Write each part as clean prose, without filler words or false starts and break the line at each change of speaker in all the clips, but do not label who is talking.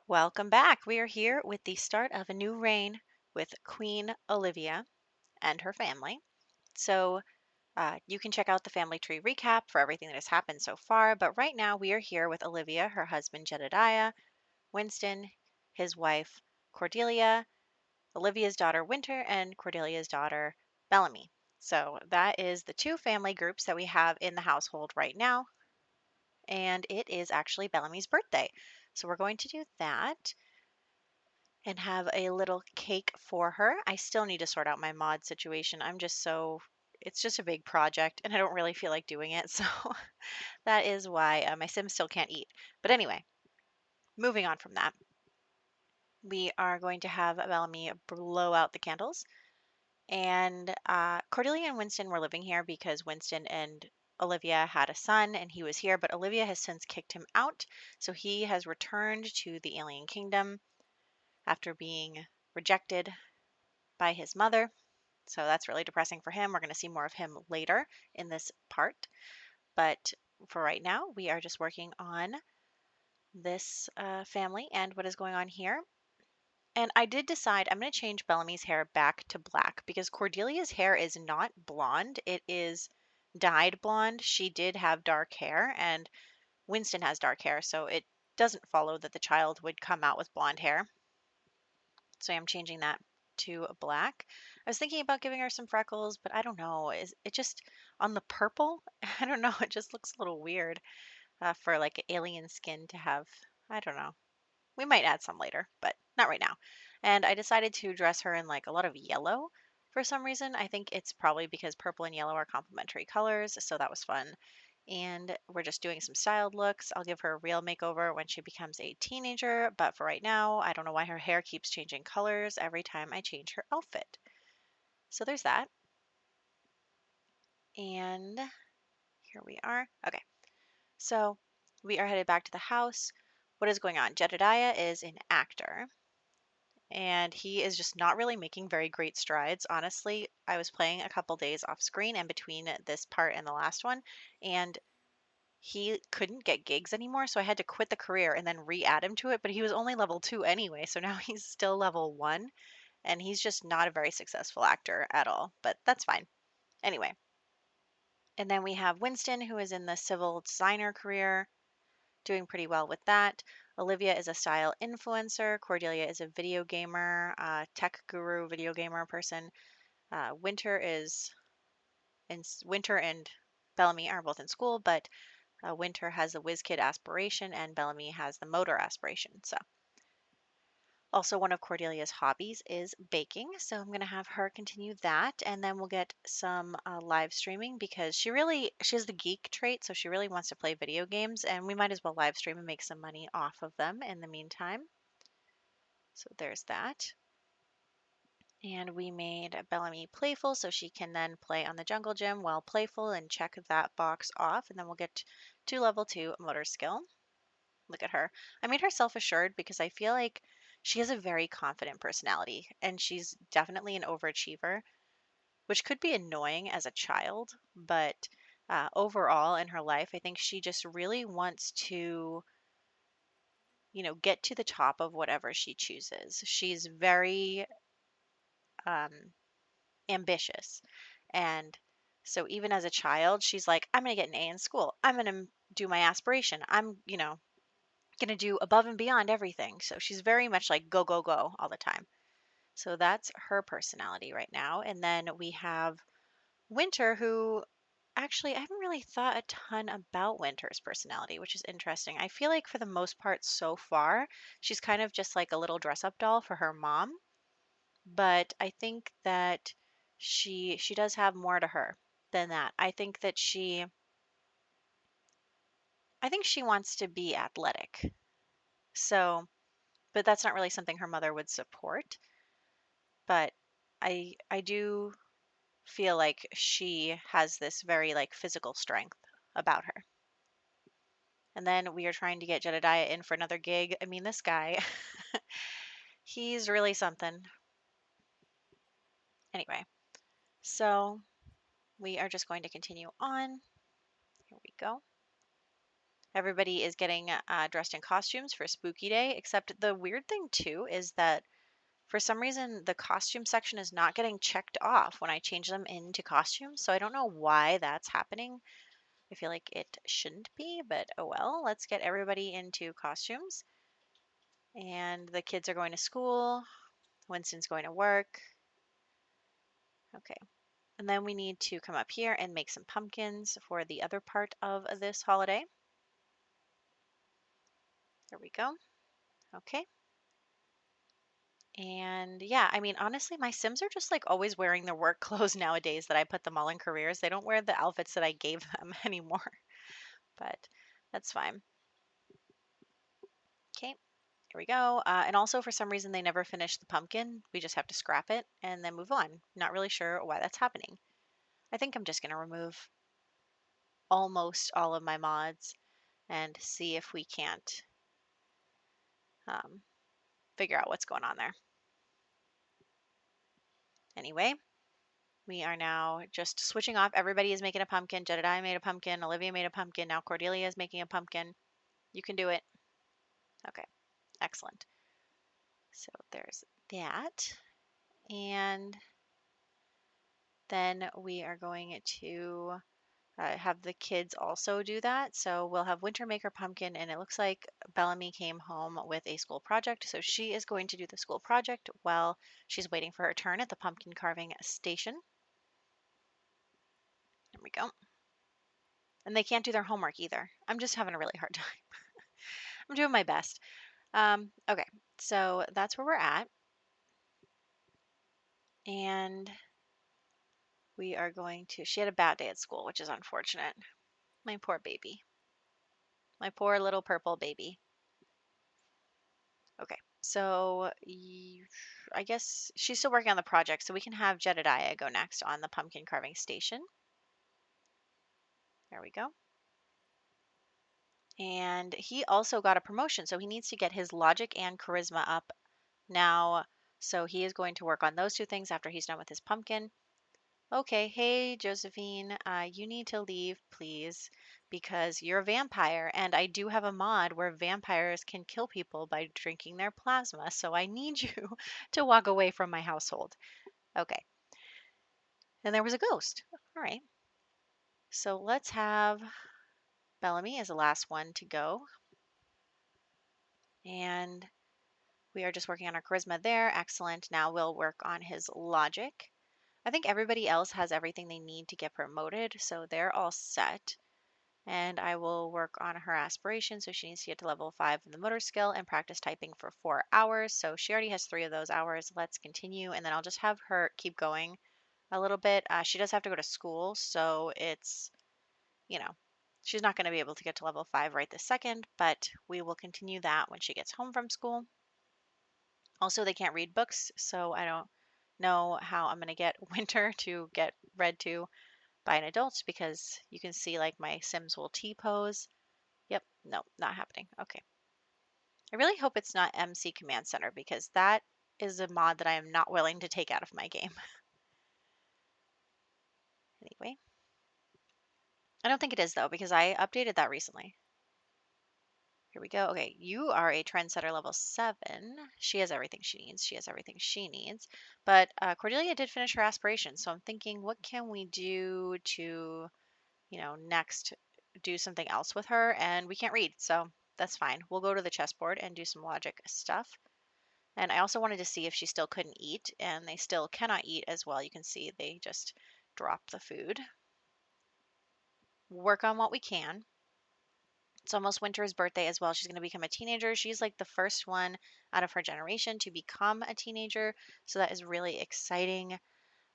Welcome back. We are here with the start of a new reign with Queen Olivia and her family. So you can check out the family tree recap for everything that has happened so far. But right now we are here with Olivia, her husband Jedediah, Winston, his wife Cordelia, Olivia's daughter Winter, and Cordelia's daughter Bellamy. So that is the two family groups that we have in the household right now. And it is actually Bellamy's birthday. So we're going to do that and have a little cake for her. I still need to sort out my mod situation. It's just a big project and I don't really feel like doing it. So that is why my Sims still can't eat. But anyway, moving on from that, we are going to have Bellamy blow out the candles. And Cordelia and Winston were living here because Winston and Olivia had a son and he was here, but Olivia has since kicked him out. So he has returned to the alien kingdom after being rejected by his mother. So that's really depressing for him. We're going to see more of him later in this part. But for right now, we are just working on this family and what is going on here. And I did decide I'm going to change Bellamy's hair back to black because Cordelia's hair is not blonde. It is dyed blonde. She did have dark hair, and Winston has dark hair. So it doesn't follow that the child would come out with blonde hair. So I'm changing that to black. I was thinking about giving her some freckles, but I don't know. Is it just on the purple? I don't know. It just looks a little weird for like alien skin to have. I don't know. We might add some later, but not right now. And I decided to dress her in like a lot of yellow for some reason. I think it's probably because purple and yellow are complementary colors, so that was fun. And we're just doing some styled looks. I'll give her a real makeover when she becomes a teenager, but for right now, I don't know why her hair keeps changing colors every time I change her outfit. So there's that. And here we are. Okay, so we are headed back to the house. What is going on? Jedediah is an actor and he is just not really making very great strides. Honestly, I was playing a couple days off screen and between this part and the last one, and he couldn't get gigs anymore, so I had to quit the career and then re-add him to it, but he was only level 2 anyway, so now he's still level 1 and he's just not a very successful actor at all, but that's fine. Anyway, and then we have Winston who is in the civil designer career, doing pretty well with that. Olivia is a style influencer. Cordelia is a video gamer, tech guru, video gamer person. Winter and Bellamy are both in school, but Winter has the whiz kid aspiration and Bellamy has the motor aspiration. So, also one of Cordelia's hobbies is baking. So I'm going to have her continue that, and then we'll get some live streaming because she has the geek trait, so she really wants to play video games, and we might as well live stream and make some money off of them in the meantime. So there's that. And we made Bellamy playful so she can then play on the jungle gym while playful and check that box off. And then we'll get to level 2 motor skill. Look at her. I made her self-assured because I feel like she has a very confident personality and she's definitely an overachiever, which could be annoying as a child. But overall in her life, I think she just really wants to, get to the top of whatever she chooses. She's very um, ambitious. And so even as a child, she's like, I'm going to get an A in school. I'm going to do my aspiration. I'm, going to do above and beyond everything. So she's very much like go, go, go all the time. So that's her personality right now. And then we have Winter, who actually I haven't really thought a ton about Winter's personality, which is interesting. I feel like for the most part so far, she's kind of just like a little dress up doll for her mom. But I think that she does have more to her than that. I think she wants to be athletic. So, but that's not really something her mother would support. But I do feel like she has this very like physical strength about her. And then we are trying to get Jedediah in for another gig. I mean, this guy, he's really something. Anyway, so we are just going to continue on. Here we go. Everybody is getting dressed in costumes for Spooky Day, except the weird thing too is that for some reason the costume section is not getting checked off when I change them into costumes. So I don't know why that's happening. I feel like it shouldn't be, but oh well. Let's get everybody into costumes. And the kids are going to school. Winston's going to work. Okay. And then we need to come up here and make some pumpkins for the other part of this holiday. There we go. Okay. And yeah, I mean, honestly, my Sims are just like always wearing their work clothes nowadays that I put them all in careers. They don't wear the outfits that I gave them anymore, but that's fine. Okay, here we go. And also, for some reason, they never finish the pumpkin. We just have to scrap it and then move on. Not really sure why that's happening. I think I'm just going to remove almost all of my mods and see if we can't um, figure out what's going on there. Anyway, we are now just switching off. Everybody is making a pumpkin. Jedediah made a pumpkin. Olivia made a pumpkin. Now Cordelia is making a pumpkin. You can do it. Okay, excellent. So there's that. And then we are going to have the kids also do that. So we'll have Winter make her pumpkin, and it looks like Bellamy came home with a school project. So she is going to do the school project while she's waiting for her turn at the pumpkin carving station. There we go. And they can't do their homework either. I'm just having a really hard time. I'm doing my best. Okay, so that's where we're at. And we are going to, she had a bad day at school, which is unfortunate. My poor baby. My poor little purple baby. Okay, so I guess she's still working on the project, so we can have Jedediah go next on the pumpkin carving station. There we go. And he also got a promotion, so he needs to get his logic and charisma up now. So he is going to work on those two things after he's done with his pumpkin. Okay, hey Josephine, you need to leave, please, because you're a vampire, and I do have a mod where vampires can kill people by drinking their plasma, so I need you to walk away from my household. Okay. And there was a ghost. All right. So let's have Bellamy as the last one to go. And we are just working on our charisma there. Excellent. Now we'll work on his logic. I think everybody else has everything they need to get promoted, so they're all set. And I will work on her aspiration. So she needs to get to level 5 in the motor skill and practice typing for 4 hours. So she already has 3 of those hours. Let's continue. And then I'll just have her keep going a little bit. She does have to go to school. So it's, you know, she's not going to be able to get to level 5 right this second. But we will continue that when she gets home from school. Also, they can't read books. So I don't know how I'm going to get Winter to get read to by an adult because you can see like my Sims will T-pose. Yep, no, not happening. Okay. I really hope it's not MC Command Center because that is a mod that I am not willing to take out of my game. Anyway, I don't think it is though because I updated that recently. Here we go. Okay, you are a trendsetter level 7. She has everything she needs. She has everything she needs. But Cordelia did finish her aspiration, so I'm thinking, what can we do to, next do something else with her? And we can't read, so that's fine. We'll go to the chessboard and do some logic stuff. And I also wanted to see if she still couldn't eat, and they still cannot eat as well. You can see they just dropped the food. We'll work on what we can. It's almost Winter's birthday as well. She's going to become a teenager. She's like the first one out of her generation to become a teenager, so that is really exciting.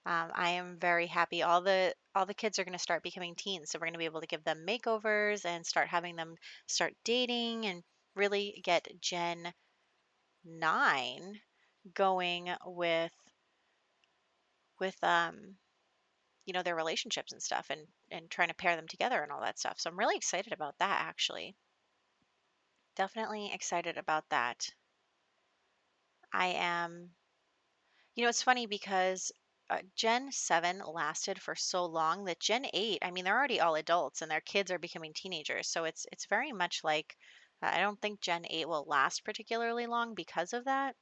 I am very happy. All the kids are going to start becoming teens, so we're going to be able to give them makeovers and start having them start dating and really get Gen 9 going with their relationships and stuff and trying to pair them together and all that stuff. So I'm really excited about that actually. Definitely excited about that. I am, it's funny because Gen 7 lasted for so long that Gen 8, I mean, they're already all adults and their kids are becoming teenagers. So it's very much like I don't think Gen 8 will last particularly long because of that,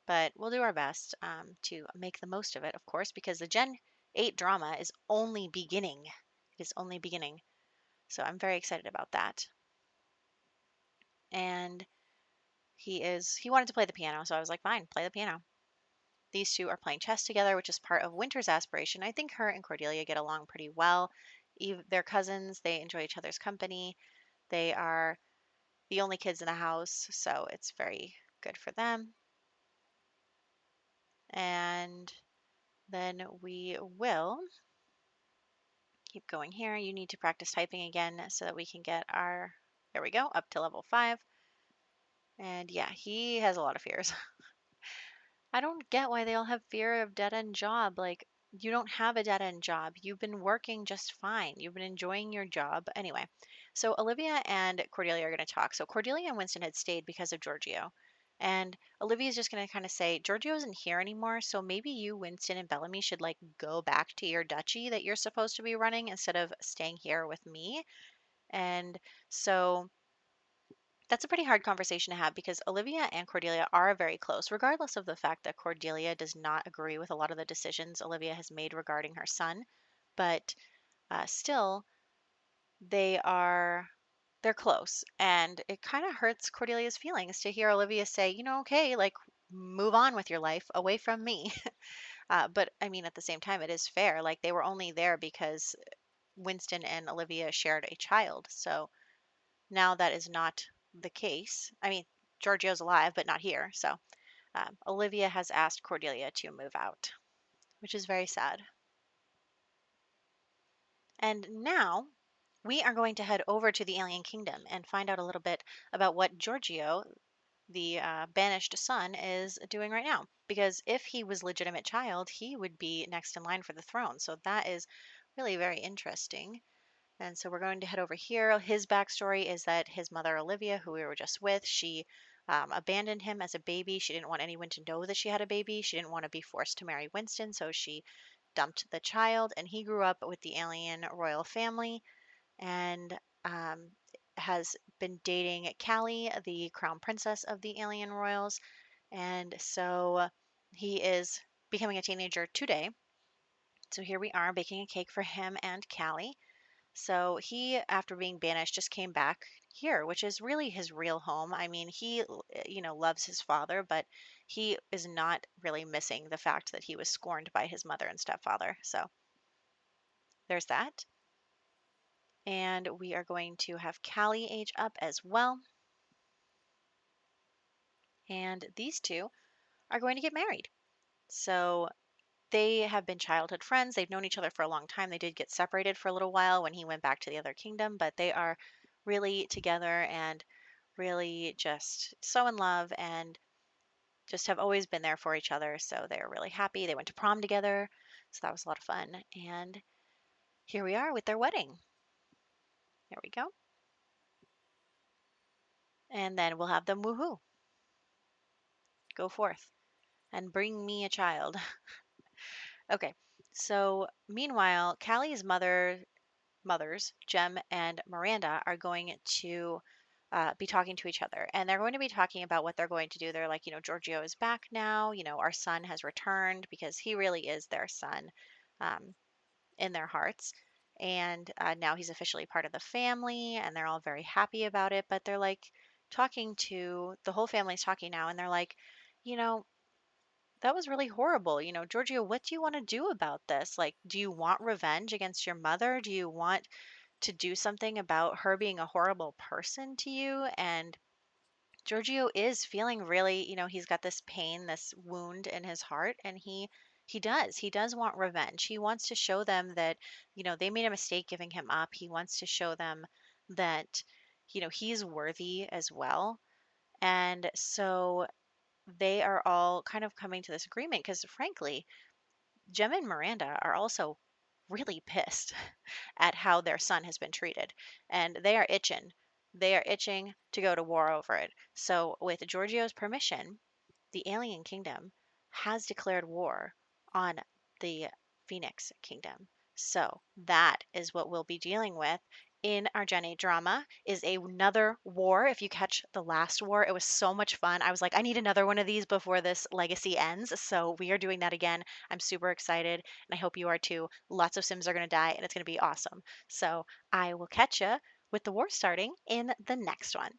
but we'll do our best to make the most of it, of course, because the Gen 8 drama is only beginning. It is only beginning. So I'm very excited about that. And he wanted to play the piano, so I was like, fine, play the piano. These two are playing chess together, which is part of Winter's aspiration. I think her and Cordelia get along pretty well. They're cousins, they enjoy each other's company. They are the only kids in the house, so it's very good for them. And then we will keep going here. You need to practice typing again so that we can get our, there we go, up to level 5. And yeah, he has a lot of fears. I don't get why they all have fear of dead end job. Like, you don't have a dead end job. You've been working just fine. You've been enjoying your job. Anyway, so Olivia and Cordelia are going to talk. So Cordelia and Winston had stayed because of Giorgio. And Olivia's just going to kind of say, Giorgio isn't here anymore. So maybe you, Winston, and Bellamy should like go back to your duchy that you're supposed to be running instead of staying here with me. And so that's a pretty hard conversation to have because Olivia and Cordelia are very close, regardless of the fact that Cordelia does not agree with a lot of the decisions Olivia has made regarding her son. But still, they are they're close, and it kind of hurts Cordelia's feelings to hear Olivia say, okay, like move on with your life away from me. But I mean, at the same time, it is fair. Like they were only there because Winston and Olivia shared a child, so now that is not the case. I mean, Giorgio's alive, but not here. So Olivia has asked Cordelia to move out, which is very sad. And now we are going to head over to the alien kingdom and find out a little bit about what Giorgio, the banished son, is doing right now. Because if he was legitimate child, he would be next in line for the throne. So that is really very interesting. And so we're going to head over here. His backstory is that his mother, Olivia, who we were just with, she abandoned him as a baby. She didn't want anyone to know that she had a baby. She didn't want to be forced to marry Winston, so she dumped the child. And he grew up with the alien royal family and has been dating Callie, the crown princess of the alien royals. And so he is becoming a teenager today. So here we are baking a cake for him and Callie. So he, after being banished, just came back here, which is really his real home. I mean, he, loves his father, but he is not really missing the fact that he was scorned by his mother and stepfather. So there's that. And we are going to have Callie age up as well. And these two are going to get married. So they have been childhood friends. They've known each other for a long time. They did get separated for a little while when he went back to the other kingdom, but they are really together and really just so in love and just have always been there for each other. So they're really happy. They went to prom together. So that was a lot of fun. And here we are with their wedding. There we go. And then we'll have them woohoo. Go forth and bring me a child. Okay. So meanwhile, Callie's mothers, Jem and Miranda, are going to be talking to each other. And they're going to be talking about what they're going to do. They're like, Giorgio is back now. Our son has returned because he really is their son um, in their hearts. And now he's officially part of the family, and they're all very happy about it. But they're like talking to the whole family's talking now, and they're like, you know, that was really horrible. Giorgio, what do you want to do about this? Like, do you want revenge against your mother? Do you want to do something about her being a horrible person to you? And Giorgio is feeling really, he's got this pain, this wound in his heart, and he does want revenge. He wants to show them that, they made a mistake giving him up. He wants to show them that, he's worthy as well. And so they are all kind of coming to this agreement because frankly, Gemma and Miranda are also really pissed at how their son has been treated, and they are itching. They are itching to go to war over it. So, with Giorgio's permission, the alien kingdom has declared war on the Phoenix Kingdom. So that is what we'll be dealing with in our Gen 8 drama is another war. If you catch the last war, it was so much fun. I was like, I need another one of these before this legacy ends. So we are doing that again. I'm super excited and I hope you are too. Lots of Sims are going to die and it's going to be awesome. So I will catch you with the war starting in the next one.